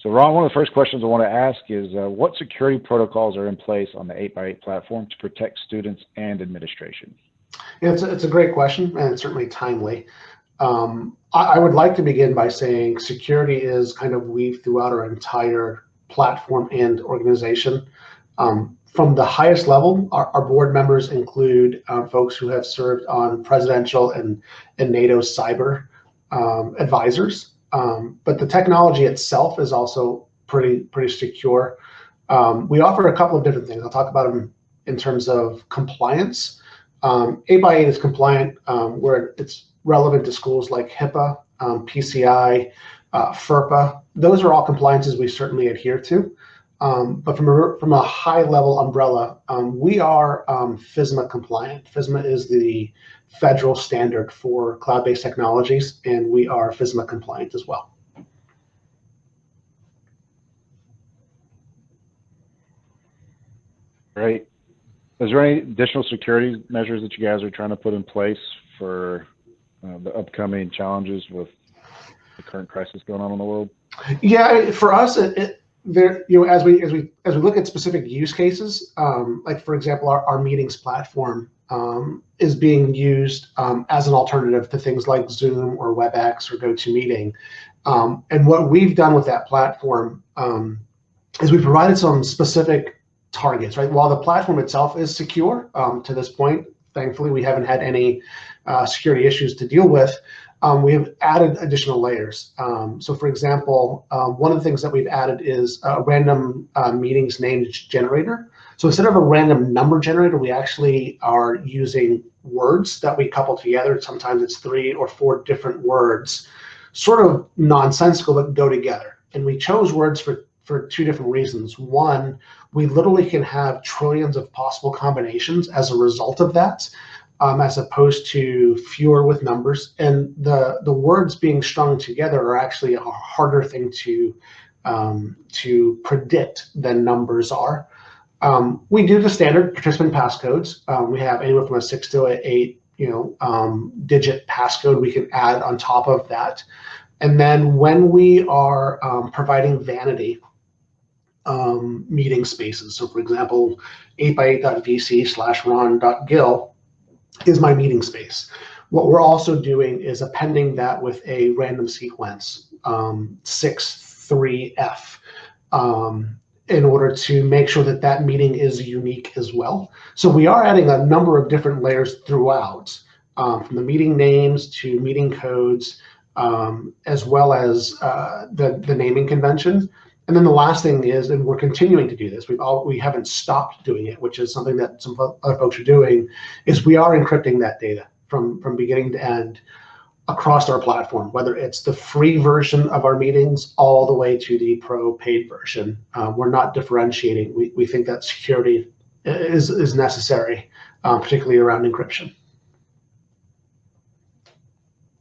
So Ron, one of the first questions I want to ask is what security protocols are in place on the 8x8 platform to protect students and administration? Yeah, it's a great question and certainly timely. I would like to begin by saying security is kind of weaved throughout our entire platform and organization. From the highest level, our board members include folks who have served on presidential and NATO cyber advisors. But the technology itself is also pretty secure. We offer a couple of different things. I'll talk about them in terms of compliance. 8x8 is compliant where it's relevant to schools like HIPAA, PCI, FERPA. Those are all compliances we certainly adhere to. But from a high level umbrella, we are FISMA compliant. FISMA is the federal standard for cloud-based technologies, and we are FISMA compliant as well. Great. Is there any additional security measures that you guys are trying to put in place for the upcoming challenges with the current crisis going on in the world? Yeah, for us, there, as we look at specific use cases, like for example, our meetings platform is being used as an alternative to things like Zoom or WebEx or GoToMeeting. And what we've done with that platform is we provided some specific targets, right? While the platform itself is secure to this point, thankfully, we haven't had any security issues to deal with. We have added additional layers. So for example, one of the things that we've added is a random meetings named generator. So instead of a random number generator, we actually are using words that we couple together. Sometimes it's 3 or 4 different words, sort of nonsensical, but go together. And we chose words for 2 different reasons. One, we literally can have trillions of possible combinations as a result of that, as opposed to fewer with numbers. And the words being strung together are actually a harder thing to predict than numbers are. We do the standard participant passcodes. We have anywhere from a 6 to an 8, digit passcode we can add on top of that. And then when we are providing vanity meeting spaces, so for example, 8x8.vc/ron.gil is my meeting space. What we're also doing is appending that with a random sequence, 6-3F, in order to make sure that that meeting is unique as well. So we are adding a number of different layers throughout, from the meeting names to meeting codes, as well as the naming convention. And then the last thing is, and we're continuing to do this, we haven't stopped doing it, which is something that some other folks are doing, is we are encrypting that data from beginning to end across our platform, whether it's the free version of our meetings all the way to the pro paid version. We're not differentiating. We think that security is necessary, particularly around encryption.